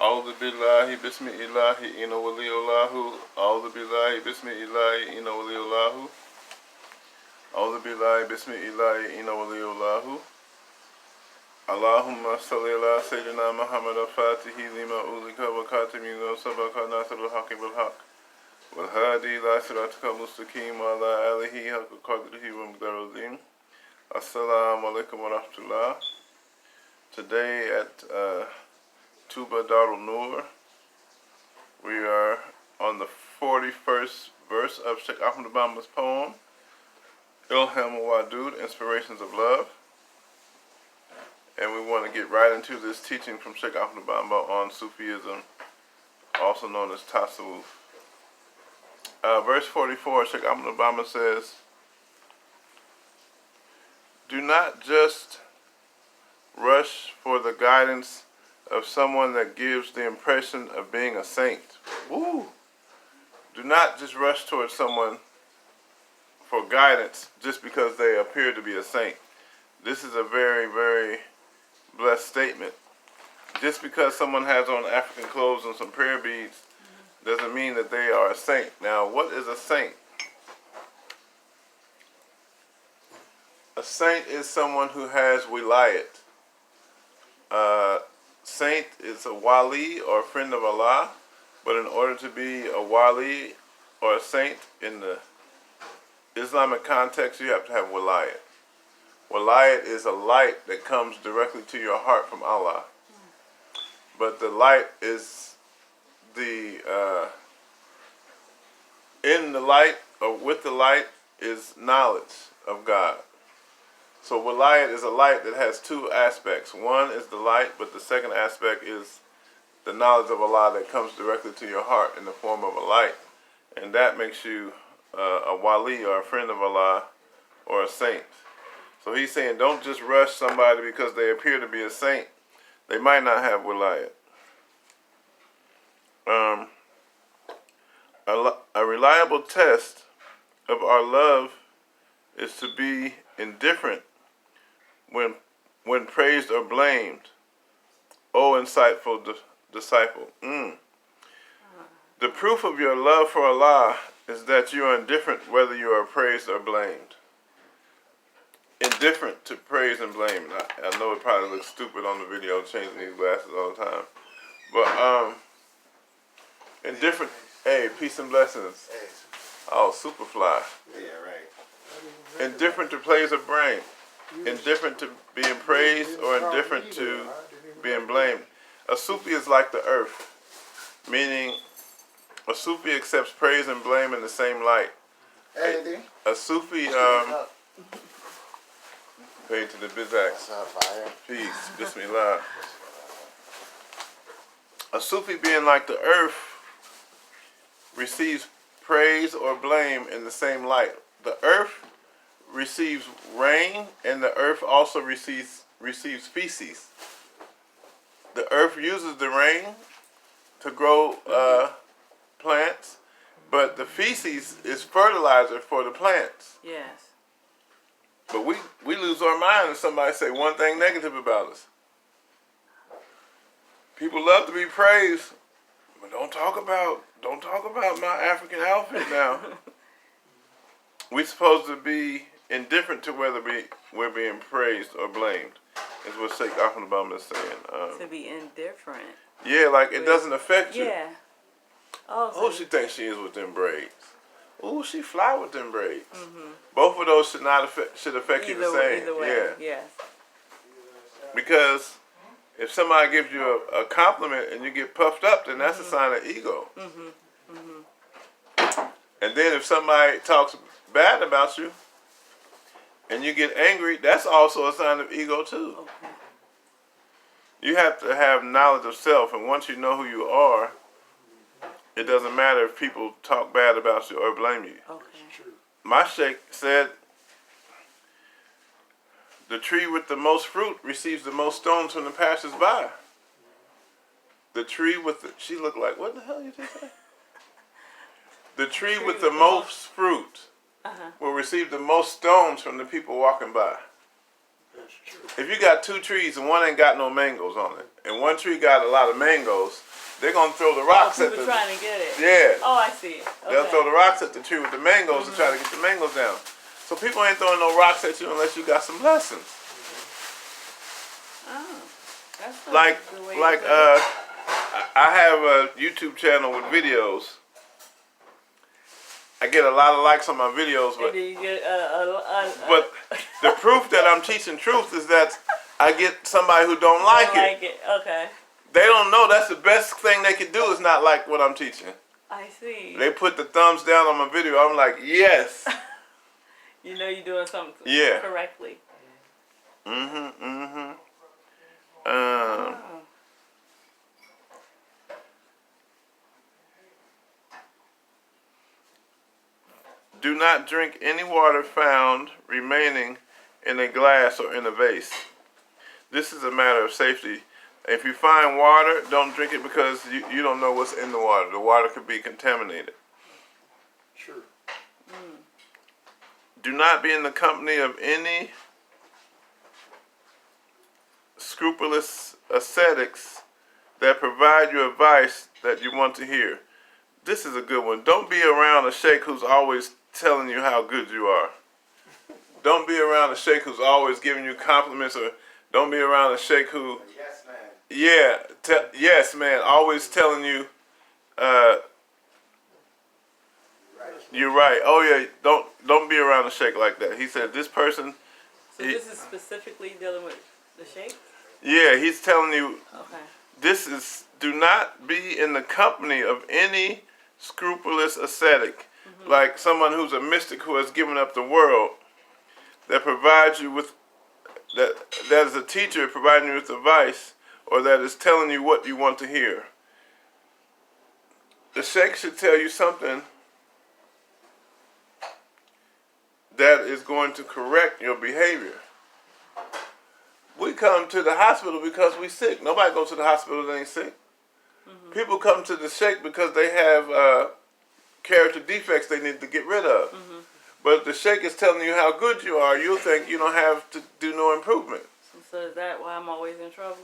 A'udhu billahi bismi ilahi inna waliyullahu. A'udhu billahi bismi ilahi inna waliyullahu. A'udhu billahi bismi ilahi inna waliyullahu. Allahumma salli ala Sayyidina Muhammad al-Fatihi lima ulika wa khatimi lima sabaqa nasrul haqqi bil haqq wal hadi ila siratika mustaqim wa ala alihi haqqa qadrihi wa miqdaril azim. Assalamu alaikum wa rahmatullah. Today at Tuba Darul Nur, we are on the 41st verse of Sheikh Ahmad Bamba's poem, Ilham Wadud, Inspirations of Love. And we want to get right into this teaching from Sheikh Ahmad Bamba on Sufism, also known as Tasawwuf. Verse 44, Sheikh Ahmad Bamba says, "Do not just rush for the guidance of someone that gives the impression of being a saint." Woo! Do not just rush towards someone for guidance just because they appear to be a saint. This is a very, very blessed statement. Just because someone has on African clothes and some prayer beads doesn't mean that they are a saint. Now, what is a saint? A saint is someone who has wilayat. Saint is a wali or a friend of Allah, but in order to be a wali or a saint in the Islamic context, you have to have wilayat. Wilayat is a light that comes directly to your heart from Allah. But the light is in the light or with the light is knowledge of God. So wilayat is a light that has two aspects. One is the light, but the second aspect is the knowledge of Allah that comes directly to your heart in the form of a light. And that makes you a wali or a friend of Allah or a saint. So he's saying don't just rush somebody because they appear to be a saint. They might not have wilayat. A reliable test of our love is to be indifferent when praised or blamed. O insightful disciple. The proof of your love for Allah is that you are indifferent whether you are praised or blamed. Indifferent to praise and blame. I know it probably looks stupid on the video, changing these glasses all the time. But indifferent. Hey, peace and blessings. Oh, super fly. Yeah, right. Indifferent to praise or blame. Indifferent to being praised or indifferent to being blamed. A Sufi is like the earth, meaning a Sufi accepts praise and blame in the same light. A Sufi, pay to the Bizak. Peace, Bismillah. A Sufi being like the earth receives praise or blame in the same light. The earth receives rain, and the earth also receives feces. The earth uses the rain to grow plants, but the feces is fertilizer for the plants. Yes. But we lose our mind when somebody say one thing negative about us. People love to be praised, but don't talk about my African outfit now. We're supposed to be indifferent to whether we're being praised or blamed, is what Sheikh Ahmad Bamba is saying. To be indifferent. Yeah, like it doesn't affect you. Yeah. Oh, Oh, she thinks she is with them braids. Oh, she fly with them braids. Both of those should affect you the same. Either way, yes. Because if somebody gives you a compliment and you get puffed up, then that's a sign of ego. And then if somebody talks bad about you and you get angry, that's also a sign of ego too. Okay. You have to have knowledge of self, and once you know who you are, it doesn't matter if people talk bad about you or blame you. Okay. My sheikh said, the tree with the most fruit receives the most stones from the passers-by. The tree with the, she looked like, what the hell you just say? The tree with the most fruit will receive the most stones from the people walking by. If you got two trees and one ain't got no mangoes on it, and one tree got a lot of mangoes, they're gonna throw the rocks at people the trying to get it. yeah. Oh, I see. Okay. They'll throw the rocks at the tree with the mangoes to try to get the mangoes down. So people ain't throwing no rocks at you unless you got some lessons. Oh, that's a Like good way like to put it. I have a YouTube channel with videos. I get a lot of likes on my videos, but And then you get but the proof that I'm teaching truth is that I get somebody who don't like it. Okay. They don't know that's the best thing they can do is not like what I'm teaching. I see. They put the thumbs down on my video. I'm like, yes. You know you're doing something Yeah. correctly. Oh. Do not drink any water found remaining in a glass or in a vase. This is a matter of safety. If you find water, don't drink it because you don't know what's in the water. The water could be contaminated. Sure. Do not be in the company of any scrupulous ascetics that provide you advice that you want to hear. This is a good one. Don't be around a sheikh who's always telling you how good you are. Don't be around a sheikh who's always giving you compliments, or don't be around a sheikh who, Yes, man. yeah, yes, man, always telling you, you're right. Oh yeah, don't be around a sheikh like that. He said this person. So this is specifically dealing with the sheikh? Yeah, he's telling you. Okay. This is, do not be in the company of any scrupulous ascetic, like someone who's a mystic who has given up the world, that provides you with, that is a teacher providing you with advice, or that is telling you what you want to hear. The sheikh should tell you something that is going to correct your behavior. We come to the hospital because we sick. Nobody goes to the hospital that ain't sick. People come to the sheikh because they have character defects they need to get rid of. But if the sheikh is telling you how good you are, you'll think you don't have to do no improvement. So is that why I'm always in trouble?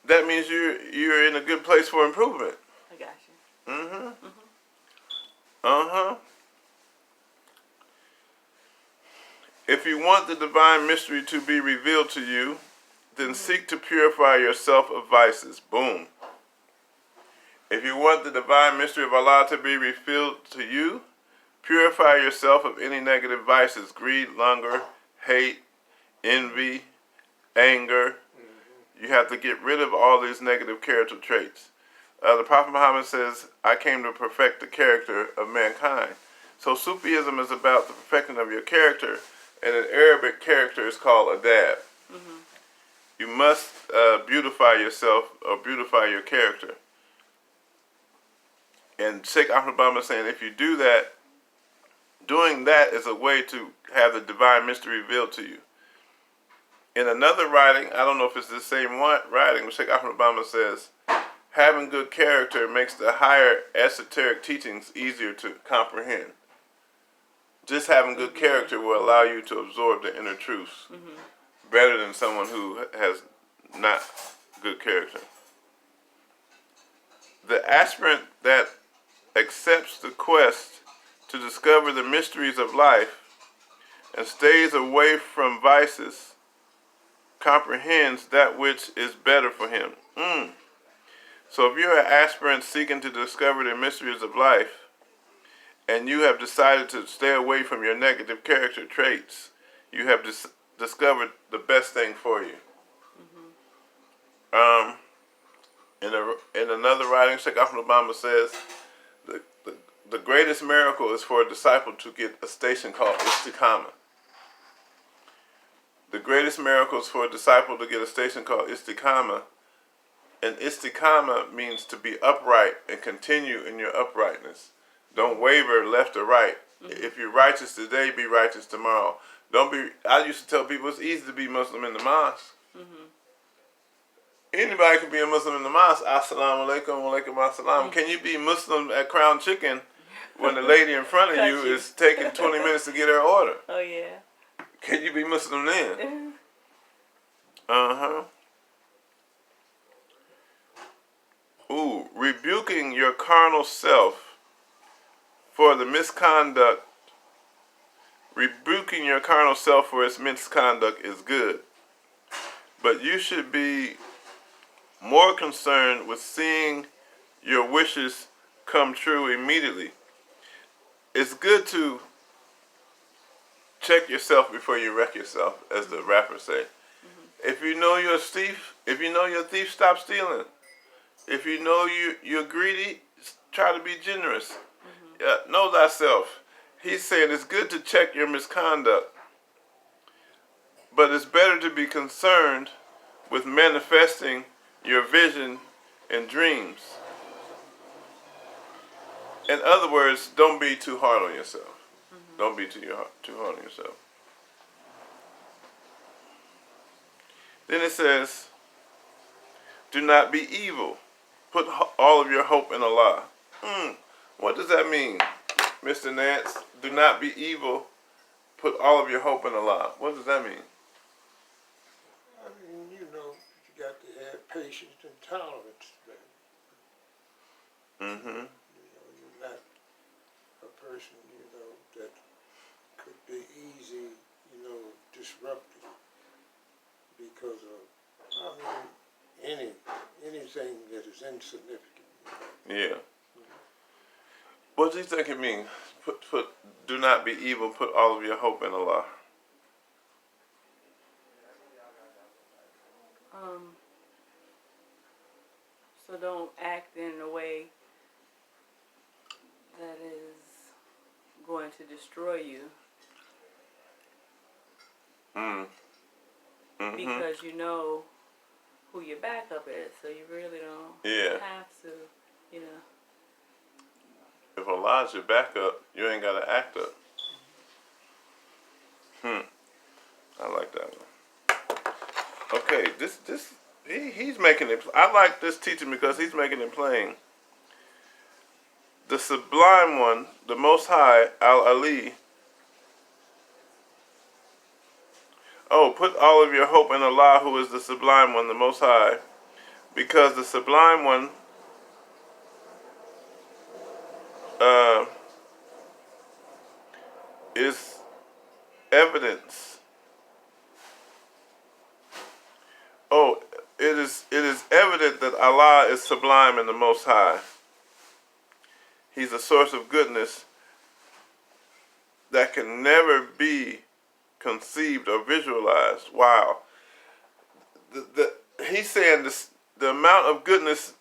That means you're in a good place for improvement. I got you. If you want the divine mystery to be revealed to you, then seek to purify yourself of vices. Boom. If you want the divine mystery of Allah to be revealed to you, purify yourself of any negative vices: greed, hunger, hate, envy, anger. You have to get rid of all these negative character traits. The Prophet Muhammad says, I came to perfect the character of mankind. So Sufism is about the perfecting of your character, and in Arabic, character is called adab. You must beautify yourself or beautify your character. And Sheikh Ahmad Bamba is saying if you do that, doing that is a way to have the divine mystery revealed to you. In another writing, I don't know if it's the same writing, but Sheikh Ahmad Bamba says, having good character makes the higher esoteric teachings easier to comprehend. Just having good character will allow you to absorb the inner truths better than someone who has not good character. The aspirant that accepts the quest to discover the mysteries of life and stays away from vices comprehends that which is better for him. So if you're an aspirant seeking to discover the mysteries of life, and you have decided to stay away from your negative character traits, you have discovered the best thing for you. In another writing, Sheikh Ahmad Bamba says, the greatest miracle is for a disciple to get a station called istiqamah. The greatest miracle is for a disciple to get a station called istiqamah. And istiqamah means to be upright and continue in your uprightness. Don't waver left or right. If you're righteous today, be righteous tomorrow. Don't be. I used to tell people it's easy to be Muslim in the mosque. Anybody can be a Muslim in the mosque. Assalamu alaikum wa alaikum assalam. Can you be Muslim at Crown Chicken when the lady in front of you is taking 20 minutes to get her order? Oh yeah. Can you be Muslim then? rebuking your carnal self for the misconduct. Rebuking your carnal self for its misconduct is good. But you should be more concerned with seeing your wishes come true immediately. It's good to check yourself before you wreck yourself, as the rappers say. If you know you're a thief, stop stealing. If you know you're greedy, try to be generous. Know thyself. He's saying it's good to check your misconduct, but it's better to be concerned with manifesting your vision and dreams. In other words, don't be too hard on yourself. Don't be too hard on yourself. Then it says, do not be evil. Put all of your hope in Allah. What does that mean, Mr. Nance? Do not be evil. Put all of your hope in Allah. What does that mean? I mean, you got to have patience and tolerance, man. You're not a person, that could be easy, disrupted because of, anything that is insignificant. Yeah. What do you think it means? Do not be evil. Put all of your hope in Allah. So don't act in a way that is going to destroy you. Because you know who your backup is, so you really don't have to, If Allah's your backup, you ain't got to act up. I like that one. Okay, he's making it. I like this teaching because he's making it plain. The Sublime One, the Most High, Al-Ali. Put all of your hope in Allah, who is the Sublime One, the Most High, because the Sublime One is evidence. It is evident that Allah is sublime and the Most High. He's a source of goodness that can never be conceived or visualized. Wow. He's saying the amount of goodness,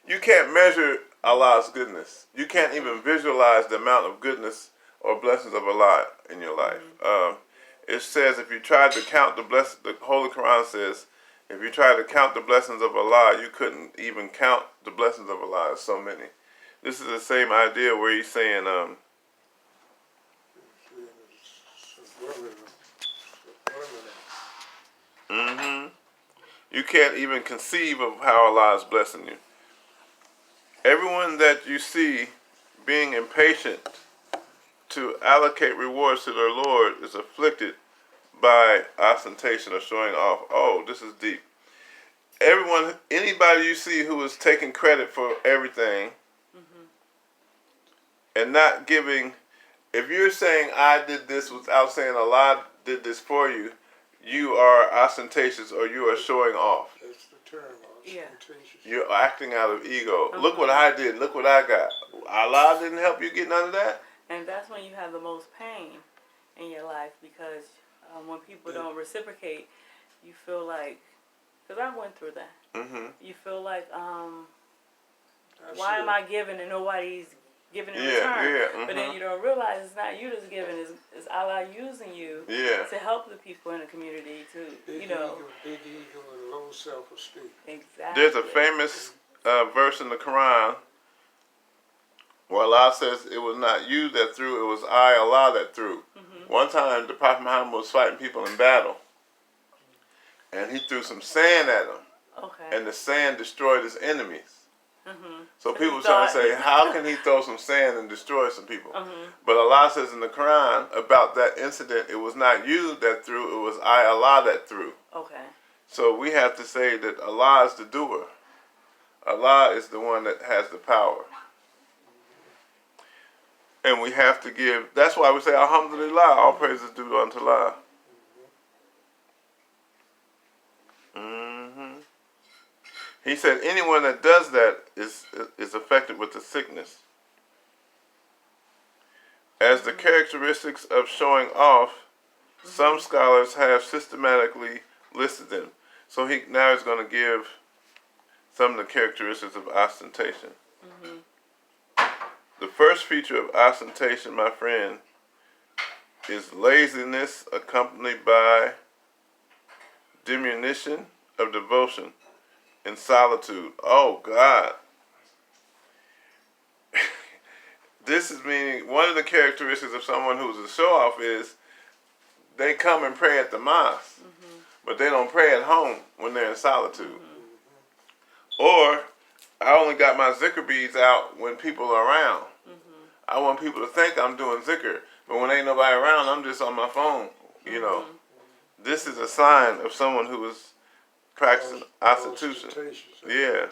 you can't measure Allah's goodness. You can't even visualize the amount of goodness or blessings of Allah in your life. It says if you try to count the Holy Quran says, if you try to count the blessings of Allah, you couldn't even count the blessings of Allah. There's so many. This is the same idea where he's saying, you can't even conceive of how Allah is blessing you. Everyone that you see being impatient to allocate rewards to their Lord is afflicted by ostentation or showing off. Oh, this is deep. Anybody you see who is taking credit for everything and not giving, if you're saying I did this without saying Allah did this for you, you are ostentatious or you are showing off. That's the term, ostentatious. You're acting out of ego. Look what I did. Look what I got. Allah didn't help you get none of that. And that's when you have the most pain in your life, because when people don't reciprocate, you feel like, because I went through that. You feel like, why am I giving and nobody's giving in return? But then you don't realize it's not you that's giving, it's Allah using you to help the people in the community to, big ego and low self-esteem. Exactly. There's a famous verse in the Quran where Allah says it was not you that threw, it was I, Allah, that threw. One time the Prophet Muhammad was fighting people in battle, and he threw some sand at them, and the sand destroyed his enemies. So people were trying to say, how can he throw some sand and destroy some people? But Allah says in the Quran about that incident, it was not you that threw, it was I, Allah, that threw. So we have to say that Allah is the doer. Allah is the one that has the power. And we have to give, that's why we say, Alhamdulillah, all praise is due unto Allah. Mm-hmm. He said anyone that does that is affected with the sickness. As the characteristics of showing off, some scholars have systematically listed them. So now he's going to give some of the characteristics of ostentation. Mm-hmm. The first feature of ostentation, my friend, is laziness accompanied by diminution of devotion and solitude. Oh, God. This is meaning one of the characteristics of someone who's a show-off is they come and pray at the mosque, but they don't pray at home when they're in solitude. Or, I only got my zikr beads out when people are around. I want people to think I'm doing zikr, but when ain't nobody around, I'm just on my phone, you know. This is a sign of someone who is practicing ostentation. Yeah.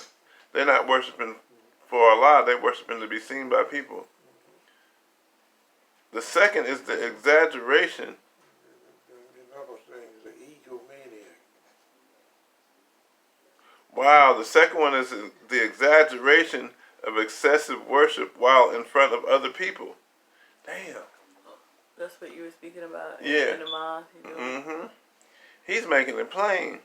They're not worshiping for Allah, they're worshiping to be seen by people. The second is the exaggeration. Another thing is the egomaniac. Wow, the second one is the exaggeration of excessive worship while in front of other people. Damn. That's what you were speaking about. Yeah. In the mosque. Mm-hmm. He's making it plain.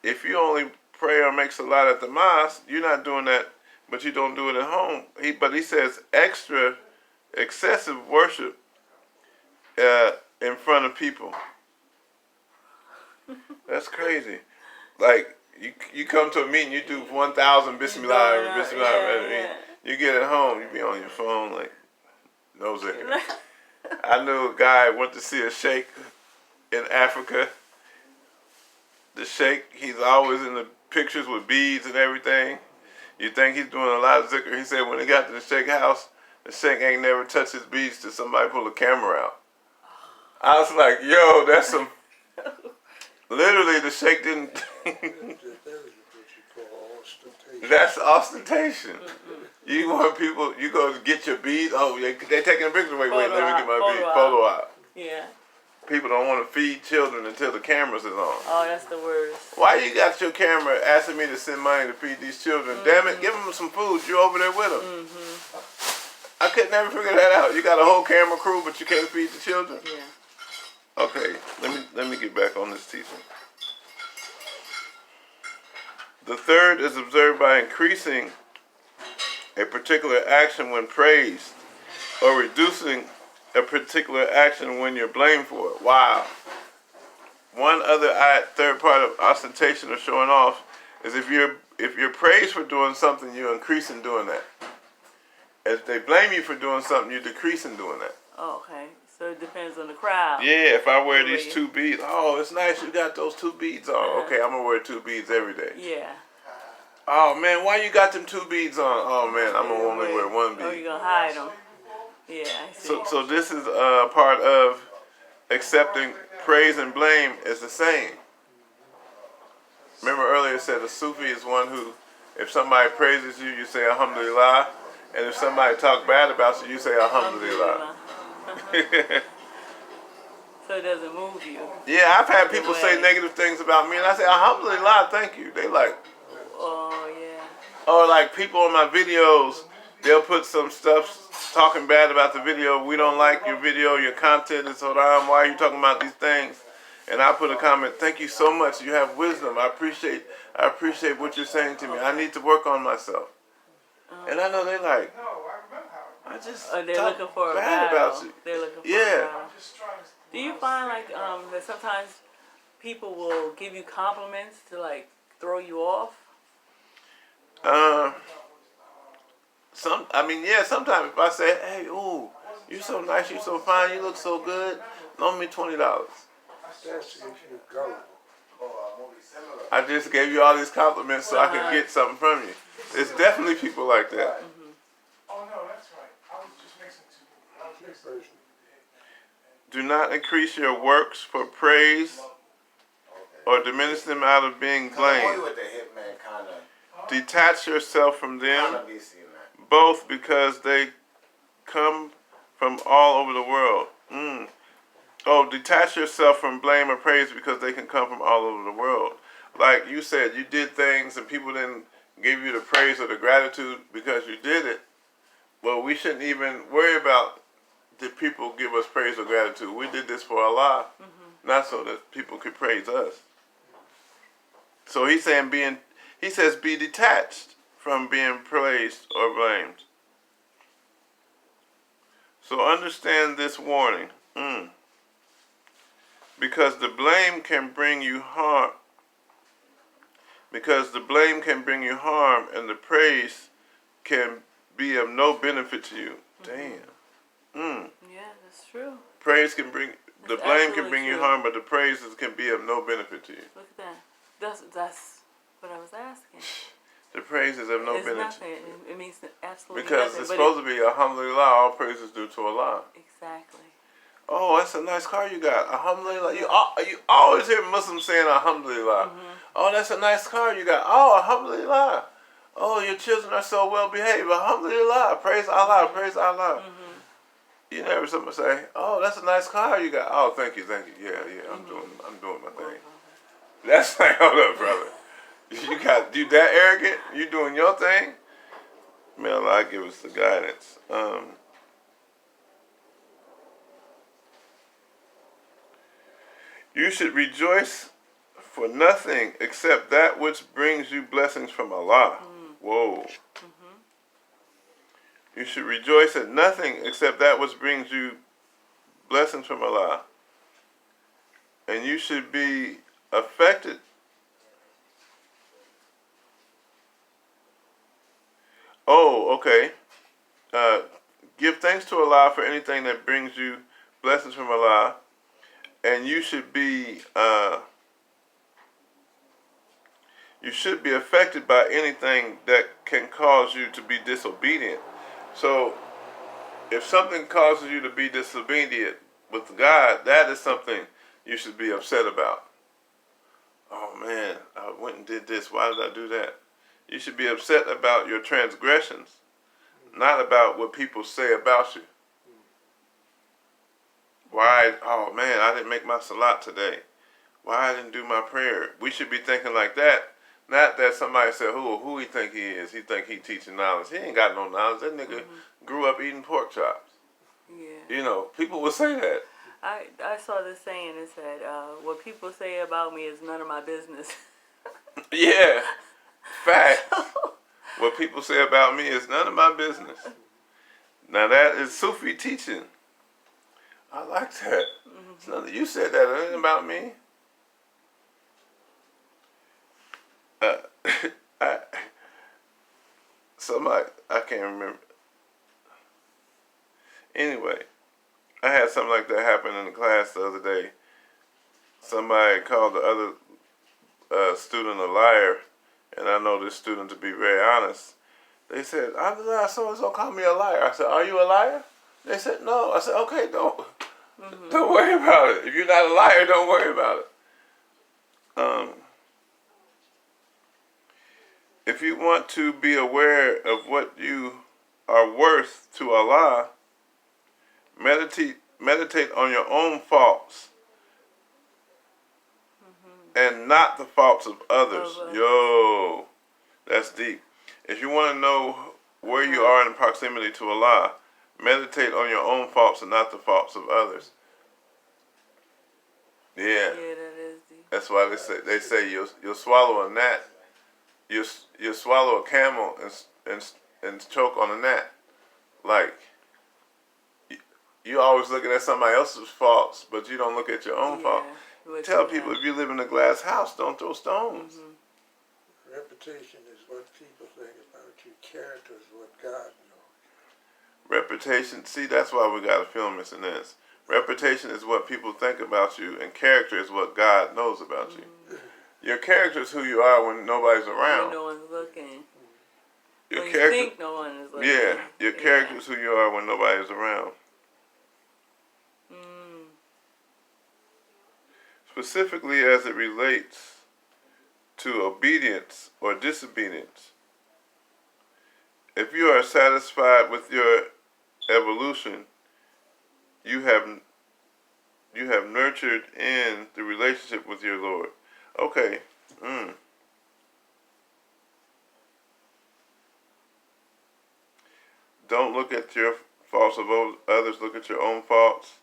If you only pray or make salat at the mosque, you're not doing that, but you don't do it at home. But he says excessive worship in front of people. That's crazy. Like, you come to a meeting, you do 1,000 Bismillah, Bismillah. You get at home, you be on your phone like, no zikr. I knew a guy went to see a sheikh in Africa. The sheikh, he's always in the pictures with beads and everything. You think he's doing a lot of zikr. He said when he got to the sheikh house, the sheikh ain't never touched his beads till somebody pull a camera out. I was like, yo, that's some... Literally, the sheikh didn't... That's ostentation. You want people, you go to get your beads. Oh, they taking a picture. Wait, let me get my beads. Photo op. Yeah. People don't want to feed children until the cameras is on. Oh, that's the worst. Why you got your camera asking me to send money to feed these children? Damn it, give them some food. You over there with them. I could never figure that out. You got a whole camera crew, but you can't feed the children. Yeah. Okay, let me get back on this teaching. The third is observed by increasing a particular action when praised, or reducing a particular action when you're blamed for it. Wow. One other third part of ostentation or showing off is if you're praised for doing something, you increase in doing that. If they blame you for doing something, you decrease in doing that. Oh, okay. So it depends on the crowd. Yeah, if I wear these 2 beads, oh, it's nice you got those 2 beads on. Okay, I'm going to wear 2 beads every day. Yeah. Oh, man, why you got them 2 beads on? Oh, man, I'm going to only wear 1 bead. Oh, you're going to hide them. Yeah, I see. So this is a part of accepting praise and blame is the same. Remember earlier it said a Sufi is one who, if somebody praises you, you say Alhamdulillah. And if somebody talk bad about you, you say Alhamdulillah. So it doesn't move you. Yeah, I've had people say negative things about me, and I say Alhamdulillah, thank you. They like, oh yeah. or like people on my videos, they'll put some stuff talking bad about the video. We don't like your video, your content is haram. Why are you talking about these things? And I put a comment, thank you so much. You have wisdom. I appreciate what you're saying to me. I need to work on myself. And I know they're like, I just they're talk looking for a bad battle. about you. They're looking for a Yeah. battle. Do you find like that sometimes people will give you compliments to like throw you off? Sometimes if I say, hey, ooh, you so nice, you so fine, you look so good, loan me $20. That's if you go. I just gave you all these compliments so I could get something from you. It's definitely people like that. Oh no, that's right. I was just mixing 2. Do not increase your works for praise or diminish them out of being Boy blamed. with the hitman kind of. detach yourself from them, both because they come from all over the world. Oh, detach yourself from blame or praise because they can come from all over the world. Like you said, you did things and people didn't give you the praise or the gratitude because you did it. Well, we shouldn't even worry about did people give us praise or gratitude. We did this for Allah, not so that people could praise us. So he's saying he says be detached from being praised or blamed. So understand this warning. Because the blame can bring you harm. Because the blame can bring you harm and the praise can be of no benefit to you. Damn. Yeah, that's true. Praise can bring, the blame can bring you true. harm, but the praises can be of no benefit to you. Look at that. That's what I was asking. The praise is of no It's benefit. nothing. It means absolutely Because nothing. it's supposed to be alhamdulillah, all praises due to Allah. Exactly. Oh, that's a nice car you got. Alhamdulillah. You always hear Muslims saying alhamdulillah. Oh, that's a nice car you got. Oh, alhamdulillah. Oh, your children are so well behaved. Alhamdulillah. Praise Allah. Praise Allah. You never someone say, oh, that's a nice car you got. Oh, thank you. Yeah, I'm doing my thing. That's like, hold up, brother. You that arrogant? You doing your thing? May Allah give us the guidance. You should rejoice for nothing except that which brings you blessings from Allah. Whoa. You should rejoice at nothing except that which brings you blessings from Allah. And you should be affected. Oh, okay. Give thanks to Allah for anything that brings you blessings from Allah. And you should be affected by anything that can cause you to be disobedient. So, if something causes you to be disobedient with God, that is something you should be upset about. Oh man, I went and did this. Why did I do that? You should be upset about your transgressions, not about what people say about you. Why? Oh man, I didn't make my salat today. Why I didn't do my prayer? We should be thinking like that. Not that somebody said, who he think he is? He think he teaching knowledge. He ain't got no knowledge. That nigga grew up eating pork chops. Yeah. You know, people will say that. I saw this saying. It said, what people say about me is none of my business. Yeah. Fact. What people say about me is none of my business. Now that is Sufi teaching. I like that. It's none, you said that. It ain't about me. I can't remember. Anyway, I had something like that happen in the class the other day. Somebody called the other student a liar, and I know this student to be very honest. They said, so-and-so called me a liar. I said, are you a liar? They said, no. I said, okay, don't worry about it. If you're not a liar, don't worry about it. If you want to be aware of what you are worth to Allah, meditate on your own faults and not the faults of others. Yo, that's deep. If you want to know where you are in proximity to Allah, meditate on your own faults and not the faults of others. Yeah. Yeah, that is deep. That's why they say you'll swallow a gnat. You swallow a camel and choke on a gnat. Like you always looking at somebody else's faults, but you don't look at your own fault. Tell people if you live in a glass house, don't throw stones. Reputation is what people think about you. Character is what God knows. Reputation. See, that's why we got to film this and this. Reputation is what people think about you, and character is what God knows about you. Your character is who you are when nobody's around. When no one's looking. Your when character, you think no one is looking. Yeah, your character is who you are when nobody's around. Specifically as it relates to obedience or disobedience. if you are satisfied with your evolution, you have nurtured in the relationship with your Lord. Okay. Don't look at your faults of others. Look at your own faults.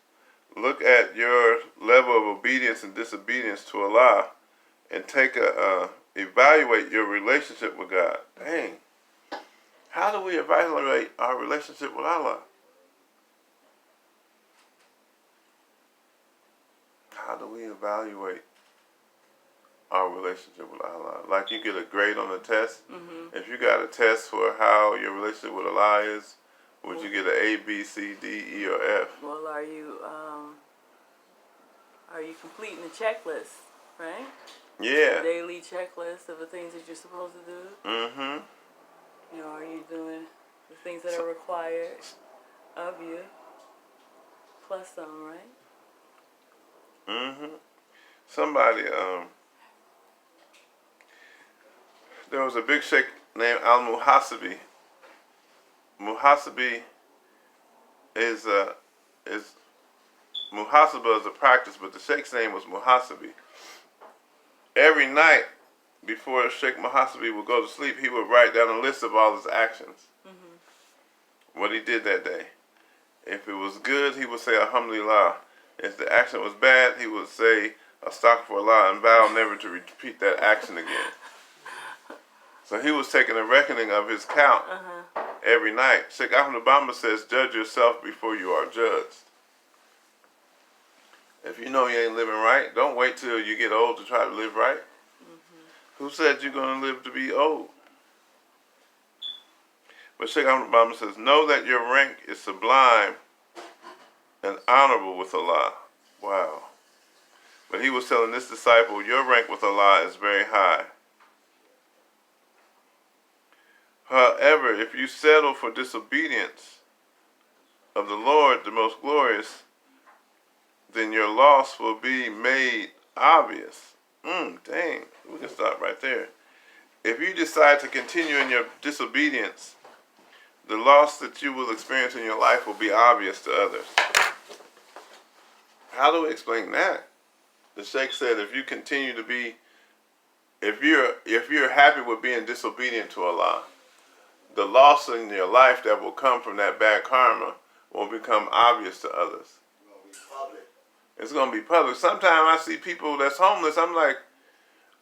Look at your level of obedience and disobedience to Allah, and evaluate your relationship with God. Dang. How do we evaluate our relationship with Allah? How do we evaluate our relationship with Allah? Like you get a grade on a test. Mm-hmm. If you got a test for how your relationship with Allah is, would you get an A, B, C, D, E, or F? Well, are you completing the checklist, right? Yeah. The daily checklist of the things that you're supposed to do. Mm-hmm. You know, are you doing the things that are required of you, plus some, right? Mm-hmm. Somebody, there was a big sheikh named Al-Muhasibi. Muhasibi is Muhasaba is a practice, but the sheikh's name was Muhasibi. Every night before Sheikh Muhasibi would go to sleep, he would write down a list of all his actions. Mm-hmm. What he did that day. If it was good, he would say Alhamdulillah. If the action was bad, he would say Astaghfirullah and vow never to repeat that action again. So he was taking a reckoning of his count every night. Sheikh Ahmed Obama says, judge yourself before you are judged. If you know you ain't living right, don't wait till you get old to try to live right. Mm-hmm. Who said you're going to live to be old? But Sheikh Ahmed Obama says, know that your rank is sublime and honorable with Allah. Wow. But he was telling this disciple, your rank with Allah is very high. However, if you settle for disobedience of the Lord, the most glorious, then your loss will be made obvious. Dang, we can stop right there. If you decide to continue in your disobedience, the loss that you will experience in your life will be obvious to others. How do we explain that? The Sheikh said, if you continue to be, if you're happy with being disobedient to Allah, the loss in your life that will come from that bad karma will become obvious to others. It's going to be public. Sometimes I see people that's homeless. I'm like,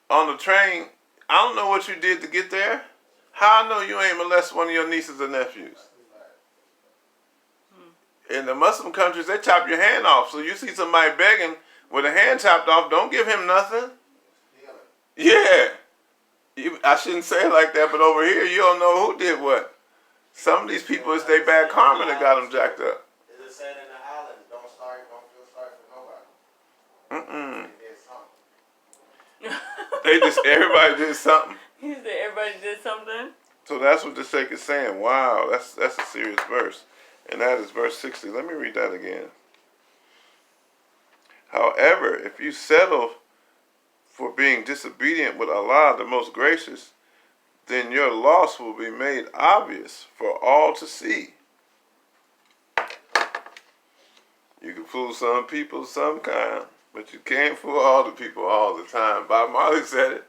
on the train, I don't know what you did to get there. How I know you ain't molest one of your nieces or nephews? In the Muslim countries, they chop your hand off. So you see somebody begging with a hand chopped off, don't give him nothing. Yeah. I shouldn't say it like that, but over here, you don't know who did what. Some of these people, it's their bad karma that got them jacked up. Is it said in the islands, don't feel sorry for nobody? They just, everybody did something. He said everybody did something. So that's what the Sheikh is saying. Wow, that's a serious verse. And that is verse 60. Let me read that again. However, if you settle for being disobedient with Allah, the most gracious, then your loss will be made obvious for all to see. You can fool some people some kind, but you can't fool all the people all the time. Bob Marley said it.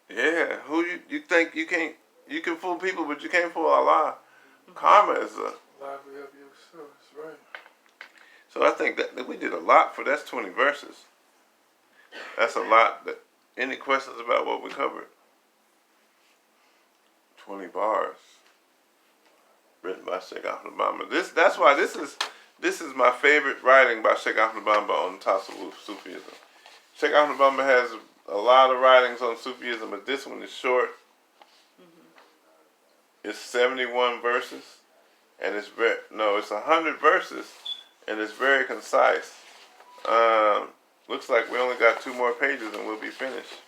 Yeah, who you think you can't? You can fool people, but you can't fool Allah. Karma is a. Lively of yourself, that's right. So I think that we did a lot for that's 20 verses. That's a lot. Any questions about what we covered? 20 bars. Written by Sheikh Ahmed Bamba. That's why this is my favorite writing by Sheikh Ahmed Bamba on Tasawwuf Sufism. Sheikh Ahmed Bamba has a lot of writings on Sufism, but this one is short. It's 71 verses, and it's it's 100 verses, and it's very concise. Looks like we only got 2 more pages and we'll be finished.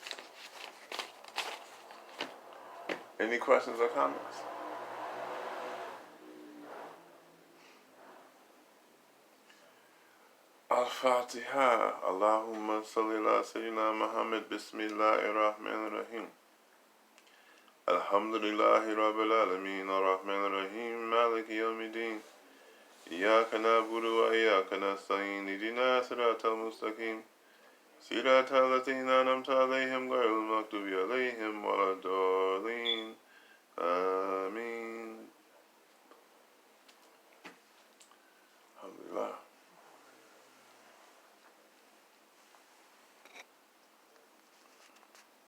Any questions or comments? Al-Fatiha. Allahumma salli ala Sayyidina Muhammad. Bismillahir Rahmanir Rahim. Alhamdulillahi Rabbil Alameen Ar-Rahman Ar-Rahim Maliki Yawmiddin إياك نعبد وإياك نستعين اهدنا الصراط المستقيم صراط الذين أنعمت عليهم غير المغضوب عليهم ولا الضالين آمين. Alhamdulillah.